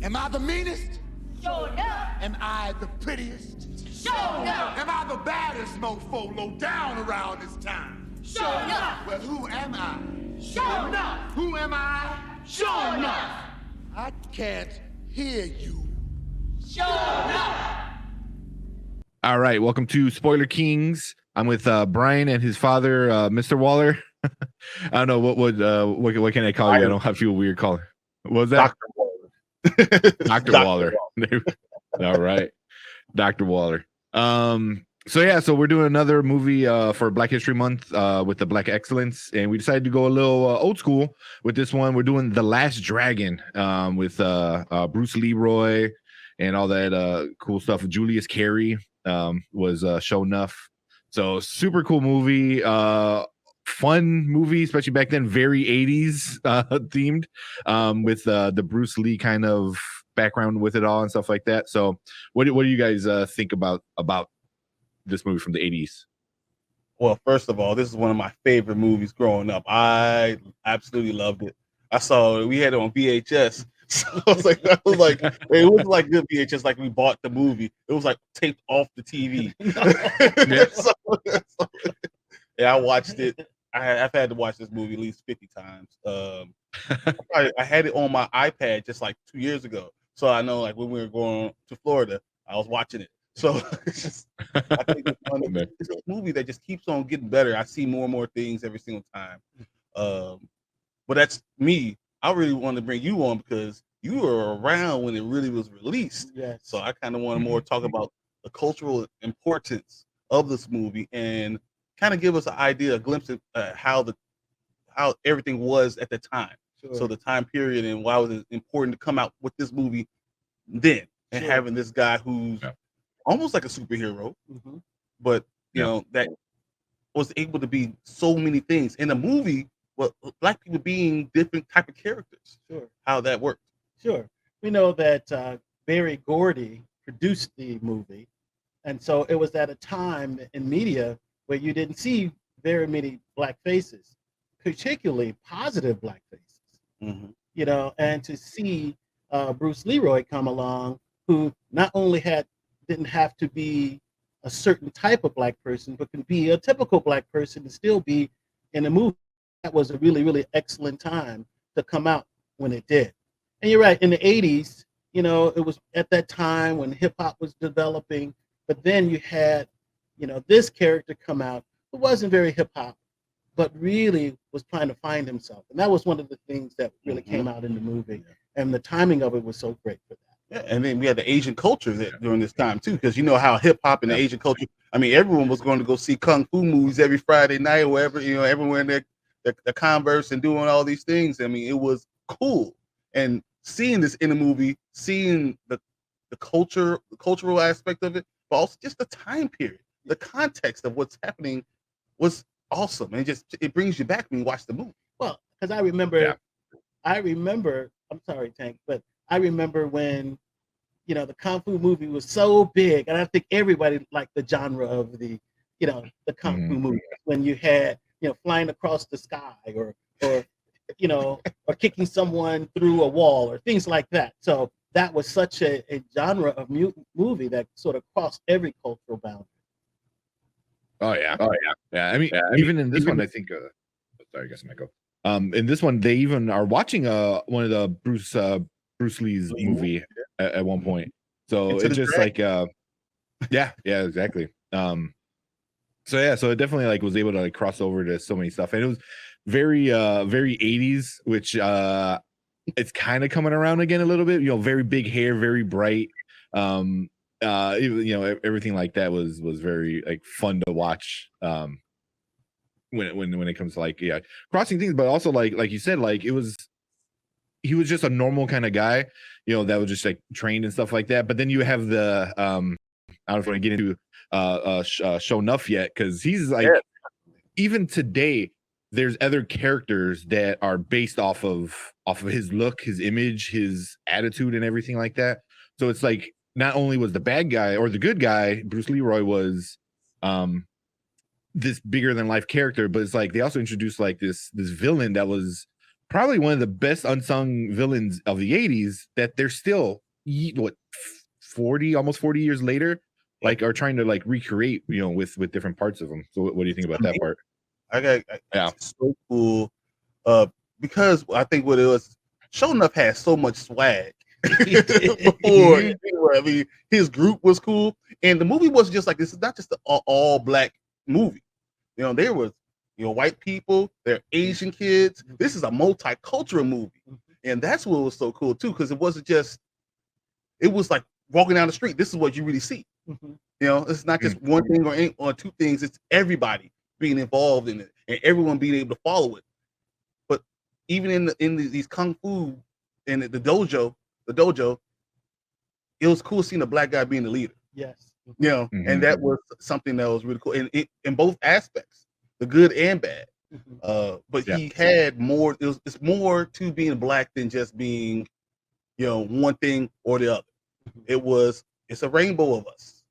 Am I the meanest? Sure enough. Am I the prettiest? Sure enough. Am I the baddest mofo low down around this town? Sure enough. Well, who am I? Sure enough. Who am I? Sure enough. I can't hear you. Sure enough. All right, welcome to Spoiler Kings. I'm with Bryon and his father, Mr. Waller. I don't know what can I call you? I don't feel weird calling. What was that? Dr. Waller. Dr. Waller. All right, Dr. Waller. So we're doing another movie for Black History Month with the Black Excellence, and we decided to go a little old school with this one. We're doing The Last Dragon with Bruce Leroy and all that cool stuff. Julius Carey was show enough. So super cool movie, fun movie, especially back then, very 80s themed, with the Bruce Lee kind of background with it all and stuff like that. So what do you guys think about this movie from the 80s? Well, first of all, this is one of my favorite movies growing up. I absolutely loved it. We had it on VHS. So it was like it was like good VHS, like we bought the movie. It was like taped off the TV. Yeah, I watched it. I've had to watch this movie at least 50 times. I had it on my iPad just like 2 years ago. So I know, like when we were going to Florida, I was watching it. So it's I think it's a movie that just keeps on getting better. I see more and more things every single time. But that's me. I really want to bring you on because you were around when it really was released. Yes. So I kind of want to more talk about the cultural importance of this movie and kind of give us an idea, a glimpse of how everything was at the time. Sure. So the time period and why was it important to come out with this movie then and having this guy who's almost like a superhero, but you know that was able to be so many things in a movie. Well, Black people being different type of characters. Sure. How that worked. Sure. We know that Barry Gordy produced the movie, and so it was at a time in media where you didn't see very many Black faces, particularly positive Black faces. You know, and to see Bruce Leroy come along, who not only didn't have to be a certain type of Black person, but can be a typical Black person and still be in a movie. That was a really, really excellent time to come out when it did. And you're right, in the 80s, you know, it was at that time when hip hop was developing, but then you had, you know, this character come out who wasn't very hip hop, but really was trying to find himself. And that was one of the things that really came out in the movie. And the timing of it was so great for that. Yeah, and then we had the Asian culture during this time too, because you know how hip hop and the Asian culture. I mean, everyone was going to go see kung fu movies every Friday night or wherever. You know, everyone in their the Converse and doing all these things. I mean, it was cool. And seeing this in a movie, seeing the cultural aspect of it, but also just the time period, the context of what's happening was awesome. And it brings you back when you watch the movie. Well, because I remember, I'm sorry, Tank, but I remember when, you know, the Kung Fu movie was so big, and I think everybody liked the genre of the Kung Fu movie, when you had, you know, flying across the sky or you know, or kicking someone through a wall or things like that. So that was such a genre of movie that sort of crossed every cultural boundary. Yeah. I mean, even in this one, I think. Sorry, I guess I might go. In this one, they even are watching one of the Bruce Lee's movie at one point. So it's just like, yeah, exactly. So it definitely like was able to like cross over to so many stuff, and it was very 80s, which it's kind of coming around again a little bit. You know, very big hair, very bright. You know, everything like that was very like fun to watch. When it comes to like crossing things, but also like you said, like he was just a normal kind of guy, you know, that was just like trained and stuff like that. But then you have the I don't know if I want to get into show enough yet, because he's like even today there's other characters that are based off of his look, his image, his attitude, and everything like that. So it's like not only was the bad guy or the good guy, Bruce Leroy was this bigger than life character, but it's like they also introduced like this villain that was probably one of the best unsung villains of the 80s that they're still what almost 40 years later like are trying to like recreate, you know, with different parts of them. So what do you think about that part? It's so cool because I think what it was, Show Enough had so much swag before. I mean, his group was cool, and the movie was just like, this is not just an all black movie. You know, there was, you know, white people, there are Asian kids. This is a multicultural movie, and that's what was so cool too, because it wasn't just, it was like walking down the street. This is what you really see. You know, it's not just one thing or two things. It's everybody being involved in it and everyone being able to follow it. But even in these kung fu and the dojo, it was cool seeing a black guy being the leader. Yes. You know, and that was something that was really cool in both aspects, the good and bad. But he had more. It's more to being black than just being, you know, one thing or the other. It's a rainbow of us,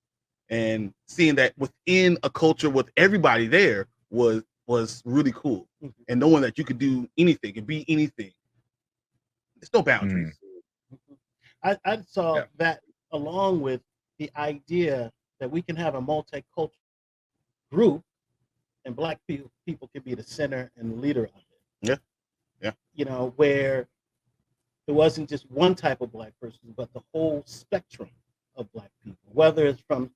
and seeing that within a culture with everybody there was really cool. And knowing that you could do anything and be anything. There's no boundaries. I saw that along with the idea that we can have a multicultural group and black people can be the center and the leader of it. Yeah. You know, where it wasn't just one type of black person, but the whole spectrum of black people, whether it's from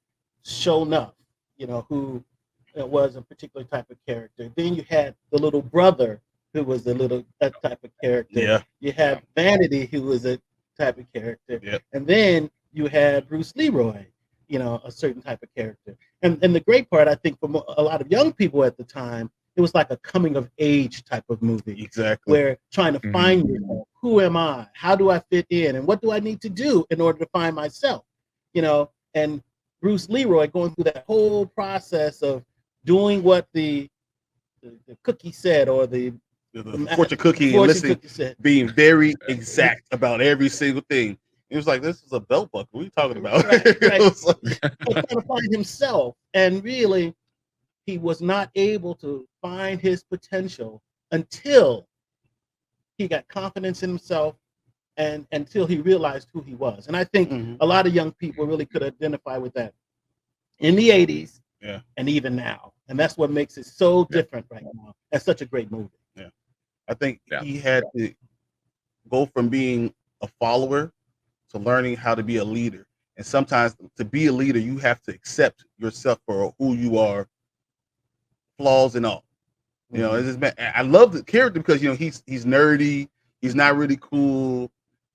Show Enough, you know, who was a particular type of character. Then you had the little brother who was that type of character. Yeah. You had Vanity, who was a type of character. Yeah. And then you had Bruce Leroy, you know, a certain type of character. And the great part, I think, for a lot of young people at the time, it was like a coming of age type of movie. Exactly. Where trying to find yourself. Who am I? How do I fit in? And what do I need to do in order to find myself? You know, and Bruce Leroy going through that whole process of doing what the cookie said, or the fortune cookie, and listening, being very exact about every single thing. It was like, this is a belt buckle. What are you talking about? Right. Trying to find himself, and really, he was not able to find his potential until he got confidence in himself, and until he realized who he was. And I think a lot of young people really could identify with that in the 80s, and even now. And that's what makes it so different right now. That's such a great movie. Yeah, I think he had to go from being a follower to learning how to be a leader. And sometimes to be a leader, you have to accept yourself for who you are, flaws and all. You know, it's just, I love the character because, you know, he's nerdy, he's not really cool,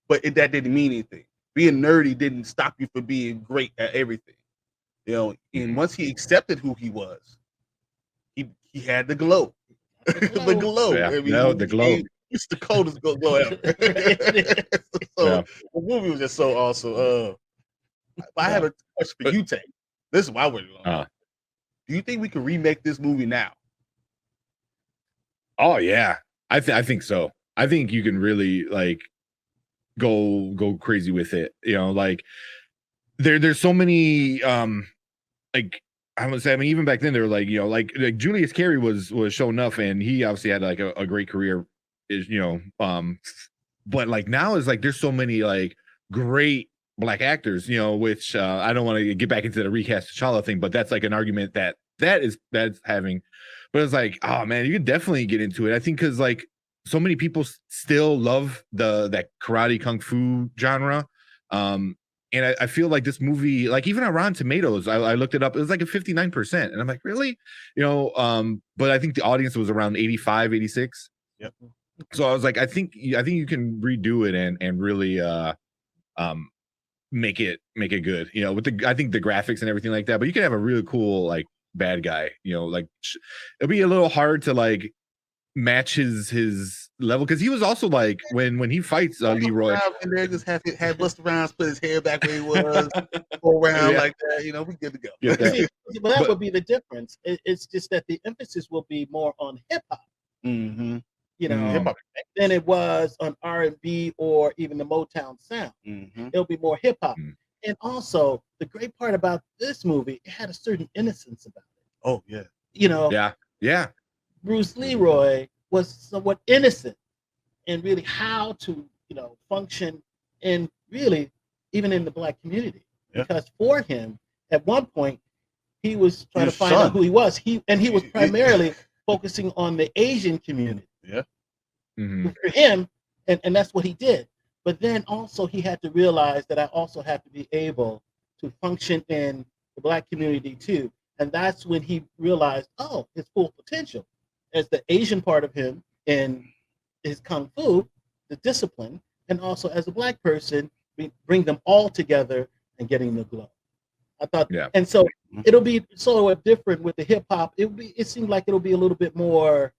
but that didn't mean anything. Being nerdy didn't stop you from being great at everything. You know, and once he accepted who he was, he had the glow. The glow. Yeah, I mean, the glow. It's the coldest glow ever. So the movie was just so awesome. I have a question for you, Tay. This is why we're going. Do you think we could remake this movie now? Oh yeah, I think so. I think you can really like go crazy with it. You know, like there's so many like I would say, I mean, even back then they were like, you know, like Julius Carey was Show Enough, and he obviously had like a great career, is, you know, but like now is like there's so many like great black actors, you know, which I don't want to get back into the recast T'Challa thing, but that's like an argument that's having. But it's like, oh man, you could definitely get into it. I think because like so many people still love that karate kung fu genre. And I feel like this movie, like even on Rotten Tomatoes, I looked it up, it was like a 59%. And I'm like, really? You know, but I think the audience was around 85, 86. Yep. So I was like, I think you can redo it and really make it good, you know, with I think the graphics and everything like that. But you can have a really cool like bad guy, you know, like it'll be a little hard to like match his level, because he was also like when he fights Leroy, and there just have Busta Rhymes put his hair back where he was, go around like that, you know, we good to go. See, but that would be the difference. It's just that the emphasis will be more on hip hop, you know, than it was on R&B or even the Motown sound. It'll be more hip hop. And also, the great part about this movie, it had a certain innocence about it. Oh yeah. You know, Yeah. Bruce Leroy was somewhat innocent in really how to, function in really even in the black community. Yeah. Because for him, at one point, he was trying to was find out shunned. who he was. He was primarily focusing on the Asian community. Yeah. Mhm. For him, and that's what he did. But then also he had to realize that I also have to be able to function in the black community too. And that's when he realized, oh, his full potential as the Asian part of him in his kung fu, the discipline, and also as a black person, we bring them all together and getting the glow. I thought, Yeah. and so it'll be sort of different with the hip hop. It seemed like it'll be a little bit more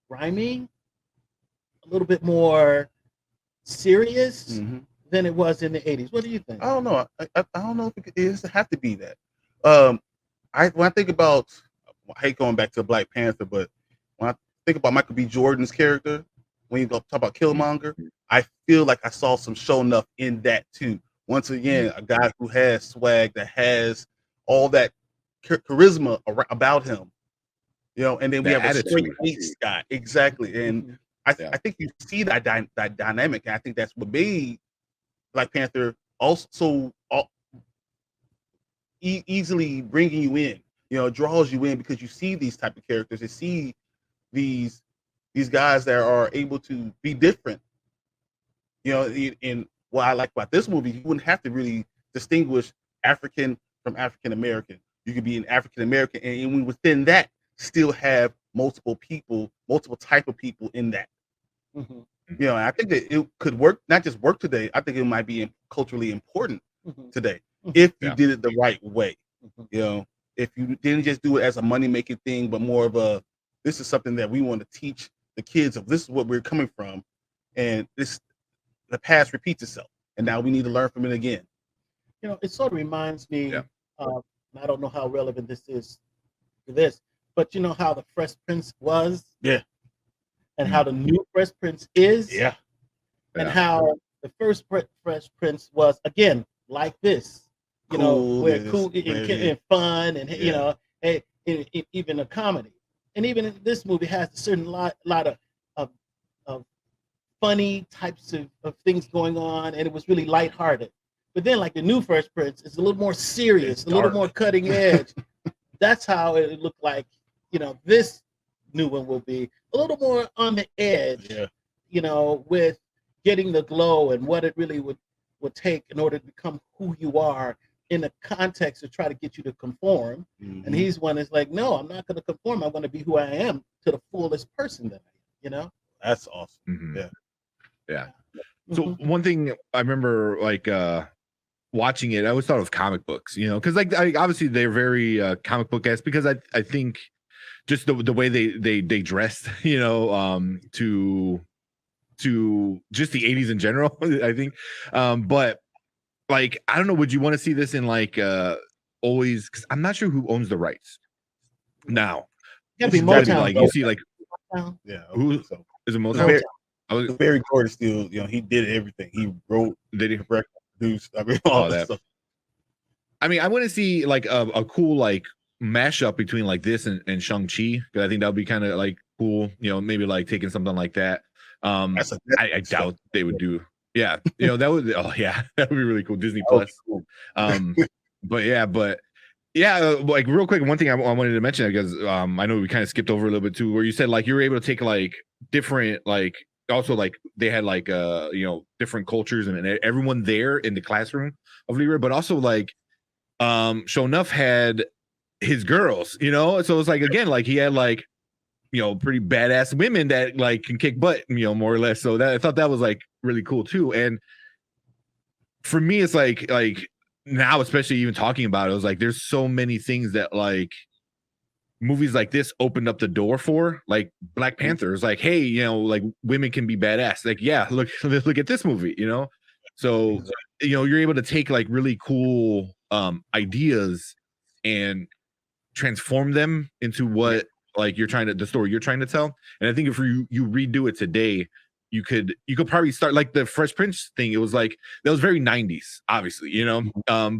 rhyming, a little bit more serious than it was in the 80s. What do you think? I don't know. I don't know if it is to have to be that. When I think about, I hate going back to Black Panther, but when I think about Michael B. Jordan's character, when you talk about Killmonger, I feel like I saw some show enough in that too. Once again, a guy who has swag, that has all that charisma about him, and then we That have a straight attitude. ace guy, exactly. And I think you see that that dynamic, and I think that's what made Black Panther also easily bringing you in, draws you in, because you see these type of characters, you see these guys that are able to be different. And what I like about this movie, you wouldn't have to really distinguish African from African American. You could be an African American, and within that, still have multiple type of people in that. And I think that it could work, not just work today. I think it might be culturally important today if you did it the right way. If you didn't just do it as a money making thing, but more of a, this is something that we want to teach the kids of. This is what we're coming from, and the past repeats itself, and now we need to learn from it again. It sort of reminds me of, and I don't know how relevant this is to this, but you know how the Fresh Prince was? Yeah. And how the new Fresh Prince is? Yeah. And how the first Fresh Prince was, again, like this. Where cool and fun, and even a comedy. And even this movie has a certain lot of funny types of things going on, and it was really lighthearted. But then, like the new Fresh Prince, is a little more serious, a little more cutting edge. That's how it looked like. This new one will be a little more on the edge. With getting the glow and what it really would take in order to become who you are in the context to try to get you to conform. And he's one is like, no, I'm not going to conform. I'm going to be who I am to the fullest person that I am. That's awesome. Yeah. So one thing I remember, like watching it, I always thought of comic books, because obviously they're very comic book-esque, because I think just the way they dressed, to just the 80s in general, I think. But like, I don't know, would you want to see this in like always, because I'm not sure who owns the rights now. It's gotta be Motown. Like, you see, like, yeah, who is it? Motown? Barry Gordy still, he did everything. He wrote, did he produced, all that stuff. I mean, I want to see like a cool like mashup between like this and Shang-Chi, because I think that would be kind of like cool, maybe like taking something like that. I doubt they would do. Yeah, that would. Oh yeah, that would be really cool. Disney Plus. Cool. But like real quick, one thing I wanted to mention, because I know we kind of skipped over a little bit too, where you said like you were able to take like different, like also like they had like different cultures and everyone there in the classroom of Leroy, but also like Shonuff had his girls, so it's like, again, like he had like pretty badass women that like can kick butt, more or less. So that I thought that was like really cool too. And for me, it's like now, especially even talking about it, was like there's so many things that like movies like this opened up the door for. Like Black Panther is like, hey, like women can be badass. Like, yeah, look at this movie, So you're able to take like really cool ideas and transform them into what like the story you're trying to tell. And I think if you redo it today, you could probably start like the Fresh Prince thing. It was like that was very 90s, obviously, you know.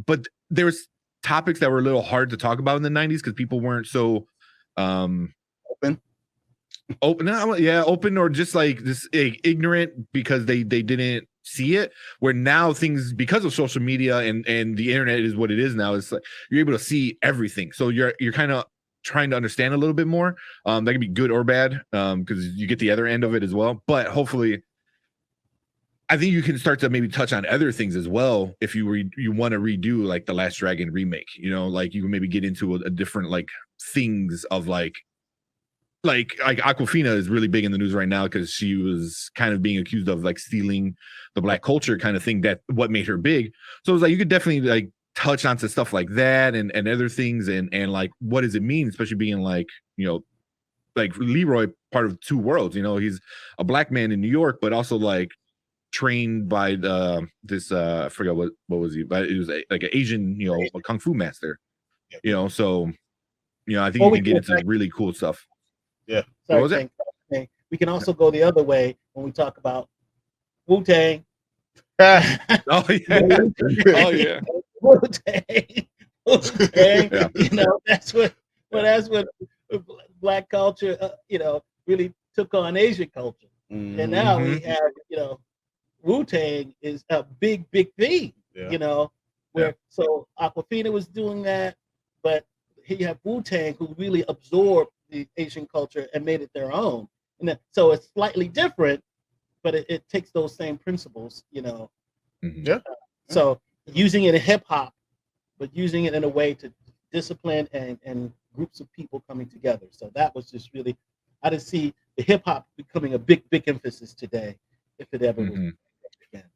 But there was topics that were a little hard to talk about in the 90s because people weren't so Open. open or just like this ignorant because they didn't see it. Where now things, because of social media and the internet is what it is now, it's like you're able to see everything, so you're kind of trying to understand a little bit more. That can be good or bad, because you get the other end of it as well. But hopefully I think you can start to maybe touch on other things as well if you want to redo like the Last Dragon remake, you know, like you can maybe get into a different like things of like Aquafina is really big in the news right now because she was kind of being accused of like stealing the Black culture kind of thing, that what made her big. So it's like you could definitely like touch onto stuff like that and other things and like what does it mean, especially being like, you know, like Leroy, part of two worlds, you know, he's a Black man in New York, but also like trained by this I forgot what was he, but it was like an Asian, you know, a kung fu master, you know. So, you know, I think you can get into really cool stuff. Yeah. Sorry, What was it? We can also go the other way when we talk about Wu-Tang. Oh yeah. Oh yeah. Wu-Tang. Wu-Tang. Yeah. You know, that's what Black culture, you know, really took on Asian culture. And now we have, you know, Wu-Tang is a big thing, you know, where so Aquafina was doing that, but you have Wu-Tang who really absorbed the Asian culture and made it their own. And then, so it's slightly different, but it takes those same principles, you know. So using it in hip hop, but using it in a way to discipline and groups of people coming together. So that was just really, I didn't see the hip hop becoming a big emphasis today, if it ever was.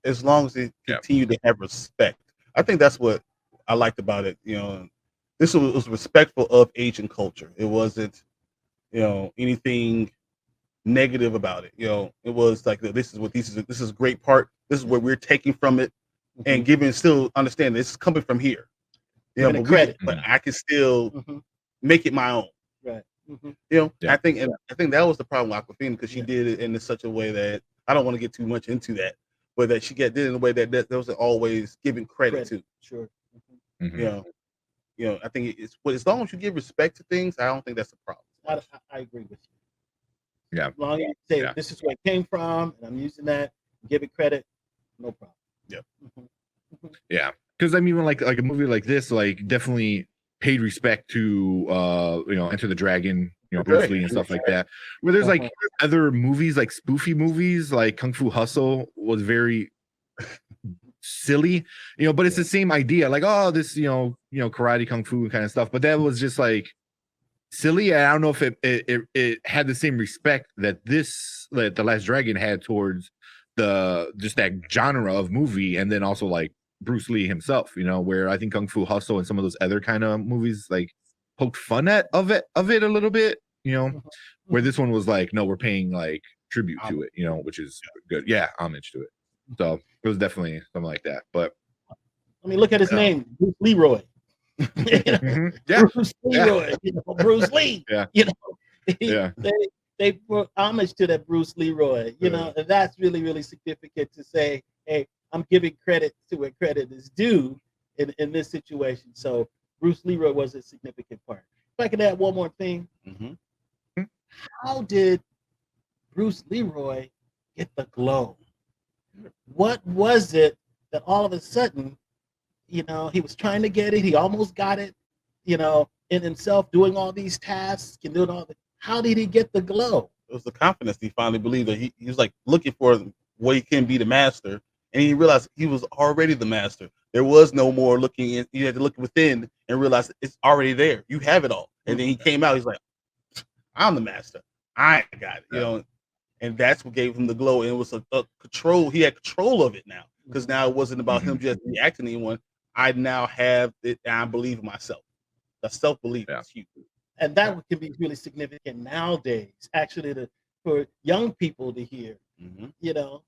As long as they continue to have respect. I think that's what I liked about it. You know, this was respectful of Asian culture. It wasn't, you know, anything negative about it. You know, it was like, this is a great part. This is what we're taking from it, and giving, still understand this is coming from here. You know, but I can still make it my own. Right. You know, I think that was the problem with Aquafina, because she did it in such a way that I don't want to get too much into that, but that she did it in a way that wasn't always giving credit to. Sure. You know, I think it's, but as long as you give respect to things, I don't think that's a problem. I agree with you. Yeah. As long as you say this is where it came from, and I'm using that, give it credit, no problem. Yeah, because I mean, like a movie like this, like definitely paid respect to you know, Enter the Dragon, you know, Bruce Lee and stuff like that. Where there's like other movies, like spoofy movies, like Kung Fu Hustle was very silly, you know, but it's the same idea, like, oh, this, you know, karate, kung fu kind of stuff. But that was just like silly. I don't know if it had the same respect that the Last Dragon had towards just that genre of movie, and then also like Bruce Lee himself, you know, where I think Kung Fu Hustle and some of those other kind of movies like poked fun of it a little bit, you know, where this one was like, no, we're paying like tribute to it, you know, which is good. Yeah, homage to it. So it was definitely something like that. But I mean, look at his name, Bruce Leroy. You know, Bruce Leroy, you know, Bruce Lee. You know, they brought homage to that Bruce Leroy, you know, and that's really significant to say, hey, I'm giving credit to where credit is due in this situation. So Bruce Leroy was a significant part. If I could add one more thing, how did Bruce Leroy get the glow? What was it that all of a sudden, you know, he was trying to get it, he almost got it, you know, in himself, doing all these tasks and doing all the, how did he get the glow? It was the confidence. He finally believed that he was like looking for what he can be the master, and he realized he was already the master. There was no more looking in. You had to look within and realize it's already there. You have it all. And then he came out. He's like, I'm the master. I got it. You know, and that's what gave him the glow. And it was a control. He had control of it now, because now it wasn't about him just reacting to anyone. I now have it, and I believe in myself. The self-belief is huge. And that can be really significant nowadays, actually, for young people to hear. You know,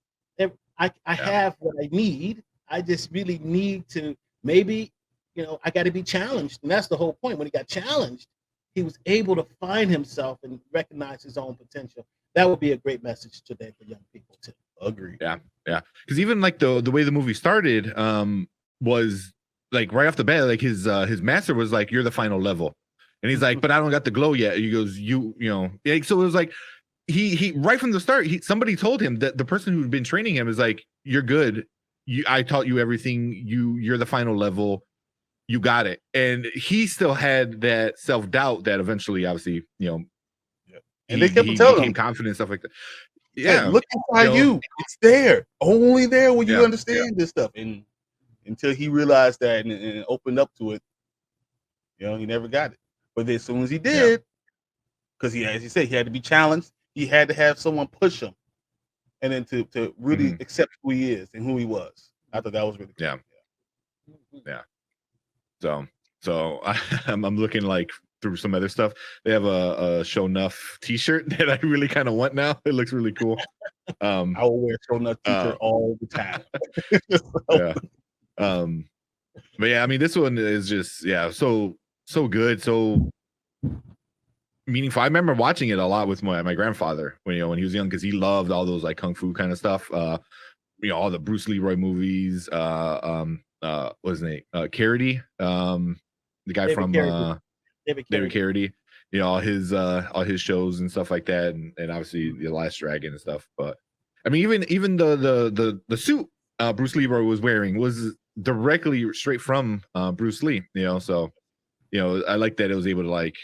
I have what I need. I just really need to, maybe, you know, I got to be challenged. And that's the whole point. When he got challenged, he was able to find himself and recognize his own potential. that would be a great message today for young people too. Agreed. Yeah, because even like the way the movie started was like right off the bat, like his master was like, "You're the final level," and he's like, "But I don't got the glow yet." He goes, "You know," yeah, so it was like he right from the start, somebody told him that the person who'd been training him is like, "You're good. I taught you everything. You're the final level. You got it." And he still had that self-doubt that eventually, obviously, and they kept telling became him confident, stuff like that. Yeah, look inside you. It's there. Only there when you understand this stuff. And until he realized that and opened up to it, he never got it. But then as soon as he did, because he, as you said, he had to be challenged. He had to have someone push him, and then to really accept who he is and who he was. I thought that was really cool. Yeah. So I'm looking like through some other stuff. They have a Show Enough T-shirt that I really kind of want now. It looks really cool. I will wear Show Enough T-shirt all the time. But yeah, I mean, this one is just so good, so meaningful. I remember watching it a lot with my grandfather when he was young, because he loved all those like kung fu kind of stuff. All the Bruce Leroy movies. What's his name? Carradine. The guy from David Carradine. All his shows and stuff like that, and obviously The Last Dragon and stuff. But I mean, even the suit Bruce Leroy was wearing was directly straight from Bruce Lee. So I like that it was able to like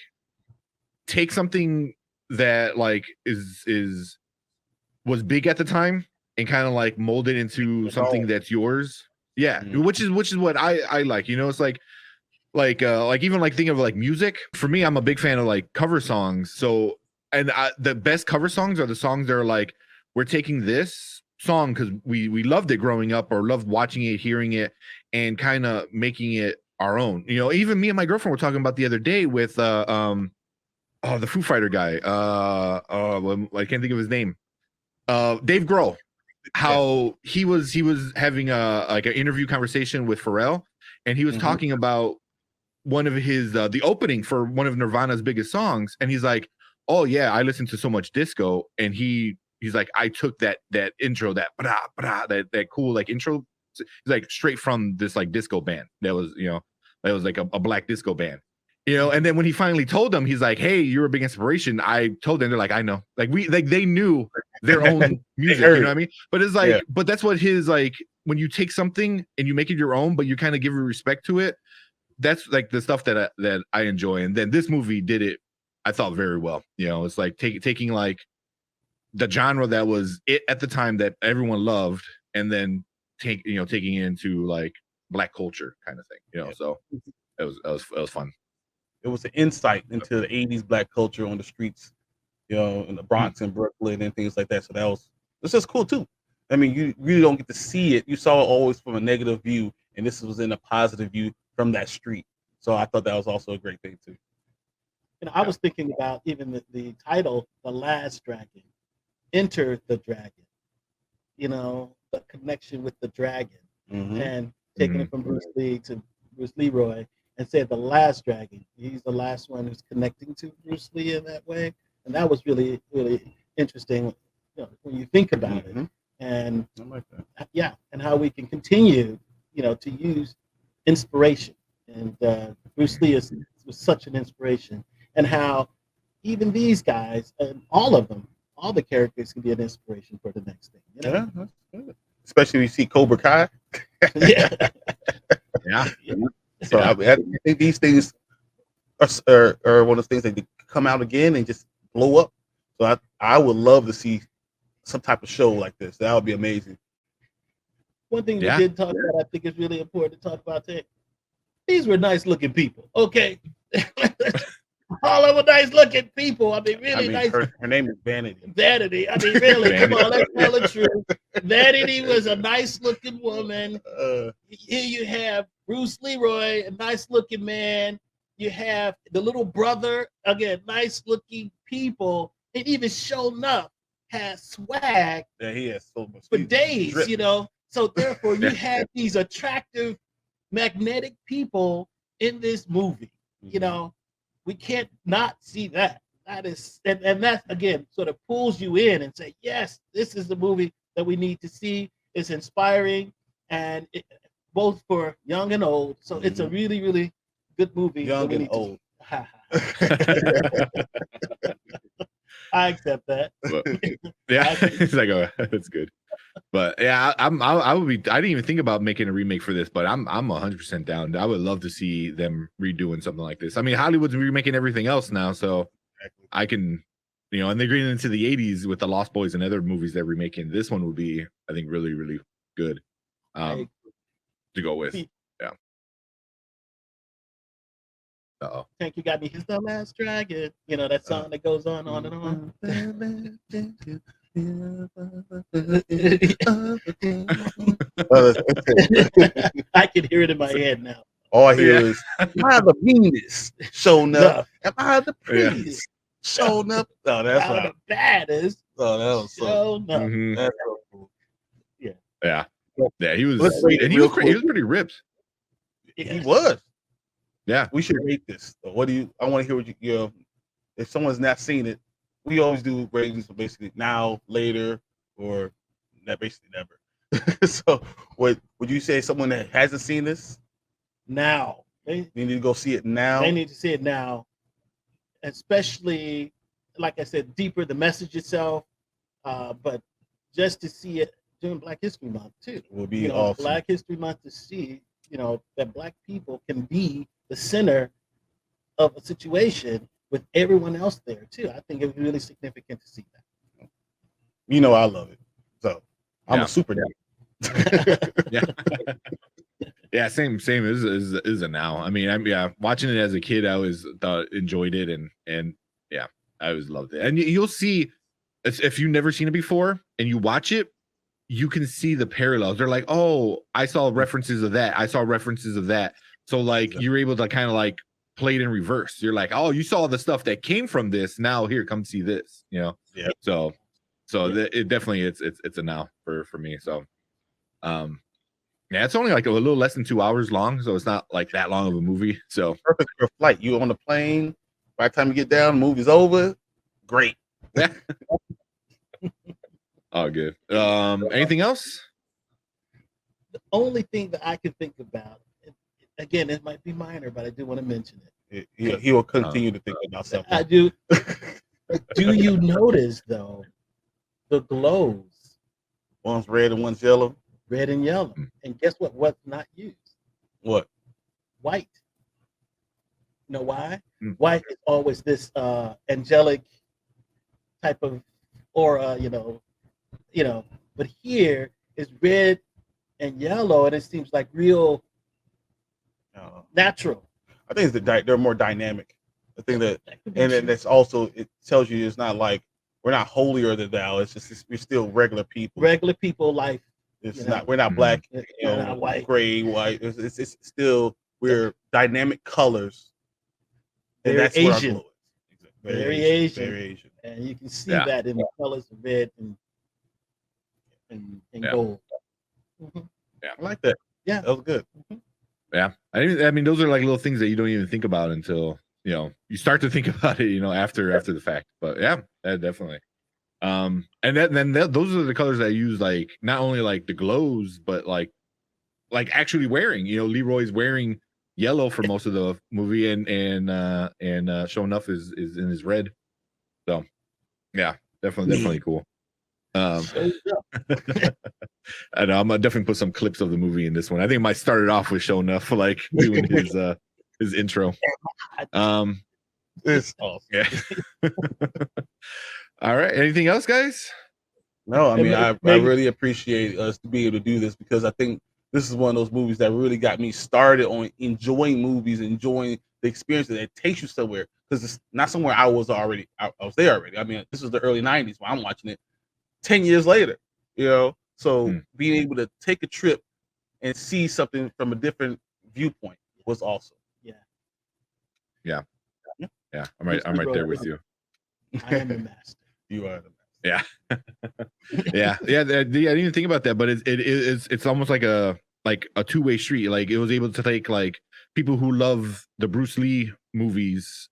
take something that like was big at the time and kind of like mold it into something that's yours. Yeah, which is what I like. It's like even like thinking of like music. For me, I'm a big fan of like cover songs. So the best cover songs are the songs that are like, we're taking this song because we loved it growing up or loved watching it, hearing it, and kind of making it our own. Even me and my girlfriend were talking about the other day with the Foo Fighter guy. I can't think of his name. Dave Grohl. How he was having an interview conversation with Pharrell, and he was talking about one of his the opening for one of Nirvana's biggest songs, and he's like, "Oh yeah, I listened to so much disco," and he's like, "I took that intro, that that cool like intro, he's like straight from this like disco band that was like a black disco band." And then when he finally told them, he's like, "Hey, you're a big inspiration." I told them, they're like, "I know." Like they knew their own music, you know what I mean? But it's like, but that's what his like, when you take something and you make it your own, but you kind of give respect to it. That's like the stuff that I enjoy. And then this movie did it, I thought, very well. It's like taking like the genre that was it at the time that everyone loved, and then taking it into like black culture kind of thing. So it was fun. It was an insight into the 80s black culture on the streets, in the Bronx and Brooklyn and things like that. So it's just cool too. I mean, you really don't get to see it. You saw it always from a negative view, and this was in a positive view from that street. So I thought that was also a great thing too. I was thinking about even the title, The Last Dragon, Enter the Dragon. The connection with the dragon, and taking it from Bruce Lee to Bruce Leroy, and said the last dragon. He's the last one who's connecting to Bruce Lee in that way, and that was really, really interesting. When you think about it, and I like that. Yeah, and how we can continue, to use inspiration. And Bruce Lee was such an inspiration, and how even these guys, and all of them, all the characters can be an inspiration for the next thing. Yeah, that's good. Especially when you see Cobra Kai. Yeah. So I think these things are one of those things that come out again and just blow up. So I would love to see some type of show like this. That would be amazing. One thing we did talk about, I think is really important to talk about today. These were nice looking people. Okay. All of them nice looking people. I mean, really nice. Her name is Vanity. Vanity. I mean, really, come on, let's tell the truth. Vanity was a nice looking woman. Here you have Bruce Leroy, a nice looking man. You have the little brother, again, nice looking people. And even Show Enough has swag. Yeah, he has so much for days, So therefore, you have these attractive, magnetic people in this movie. We can't not see that. That is, and that again sort of pulls you in and say, yes, this is the movie that we need to see. It's inspiring, and both for young and old. So it's a really, really good movie. Young and old. I accept that. But, yeah, it's like, oh, that's good. But yeah, I would be. I didn't even think about making a remake for this, but I'm 100% down. I would love to see them redoing something like this. I mean, Hollywood's remaking everything else now, so I can, and they're getting into the 80s with the Lost Boys and other movies they're remaking. This one would be, I think, really, really good to go with. Yeah. Uh-oh. Tank, you got me his dumb ass dragon. That song that goes on and on. I can hear it in my head now. All I hear is, am I the meanest showing up? Am I the prettiest showing up? No, that's not the baddest. Oh, that was so Mhm. That's so cool. Yeah. He was, Let's rate it and he real was pretty ripped. He was. Yeah. We should rate this. What do you? I want to hear what you. If someone's not seen it, we always do ratings. So basically, now, later, or basically never. So, what would you say? Someone that hasn't seen this Now. they need to go see it now. They need to see it now. Especially, like I said, deeper the message itself. But just to see it during Black History Month too. Will be awesome. Black History Month, to see, that Black people can be the center of a situation with everyone else there too. I think it was really significant to see that. I love it. So I'm a super down. Yeah. Yeah, same as a now. I mean, watching it as a kid, I always enjoyed it, and yeah, I always loved it. And you'll see, if you've never seen it before and you watch it, you can see the parallels. They're like, oh, I saw references of that. I saw references of that. So like you're able to kind of like play it in reverse. You're like, oh, you saw the stuff that came from this. Now here, come see this. Yeah. So it definitely it's a now for me. So yeah, it's only like a little less than 2 hours long, so it's not like that long of a movie. So perfect for a flight. You on the plane, by the time you get down, the movie's over. Great. Yeah. Oh, good. Anything else? The only thing that I can think about, again, it might be minor, but I do want to mention it. He will continue to think about something. I do. Do you notice though the glows? One's red and one's yellow. Red and yellow. And guess what? What's not used? What? White. You know why? White is always this angelic type of aura, but here is red and yellow, and it seems like real natural. I think they're more dynamic. I think that and then that's also, it tells you it's not like we're not holier than thou. It's just we're still regular people. Regular people life. It's not. We're not black. Not white. Gray, white. It's still, we're dynamic colors. And Very that's what our Asian. glow is. Very Asian. Very Asian. And you can see that in the colors of red and gold. Yeah, I like that. Yeah, that was good. Yeah, I mean, those are like little things that you don't even think about until you start to think about it, after the fact. But yeah, definitely. And then those are the colors that I use, like not only like the glows, but like actually wearing. Leroy's wearing yellow for most of the movie, and Show Enough is in his red. So yeah, definitely cool. I know, I'm gonna definitely put some clips of the movie in this one. I think I might start it off with Show Enough, like doing his intro. It's awesome. Yeah. All right. Anything else, guys? No, I mean, I really appreciate us to be able to do this, because I think this is one of those movies that really got me started on enjoying movies, enjoying the experience that takes you somewhere. Because it's not somewhere I was there already. I mean, this was the early 90s when I'm watching it 10 years later, So being able to take a trip and see something from a different viewpoint was awesome. Yeah. I'm right there with you. I am the master. You are the master. Yeah. yeah. I didn't even think about that, but it's almost like a two-way street. Like, it was able to take like people who love the Bruce Lee movies,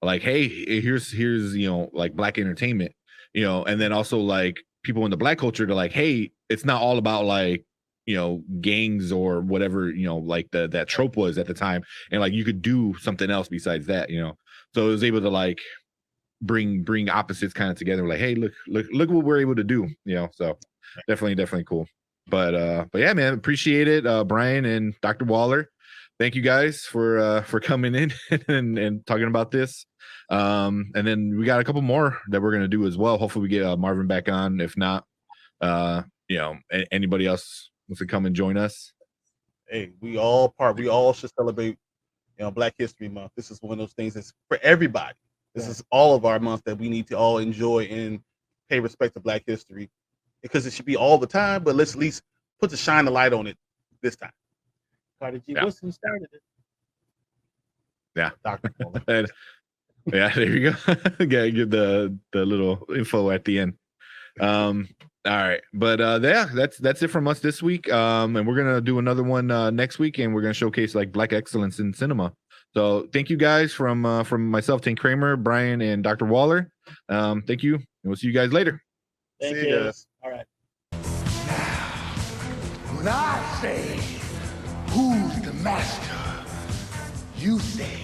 like, hey, here's like black entertainment, and then also like people in the black culture to like, hey, it's not all about like gangs or whatever like that trope was at the time, and like you could do something else besides that. So it was able to like bring opposites kind of together, like, hey, look what we're able to do. So definitely cool. But yeah, man, appreciate it, Bryon and Dr. Waller. Thank you guys for coming in and talking about this. And then we got a couple more that we're gonna do as well. Hopefully we get Marvin back on. If not, anybody else wants to come and join us. Hey, we all should celebrate Black History Month. This is one of those things that's for everybody. This is all of our month that we need to all enjoy and pay respect to Black history, because it should be all the time, but let's at least put the shine the light on it this time. Carter G. Wilson started it. Yeah. Dr. Yeah, there you go. Gotta give the little info at the end. All right, but yeah, that's it from us this week. And we're gonna do another one next week, and we're gonna showcase like Black excellence in cinema. So thank you guys from myself, Tank Kramer, Bryon, and Dr. Waller. Thank you, and we'll see you guys later. Thank See you. you guys. All right. When I say, who's the master? You say,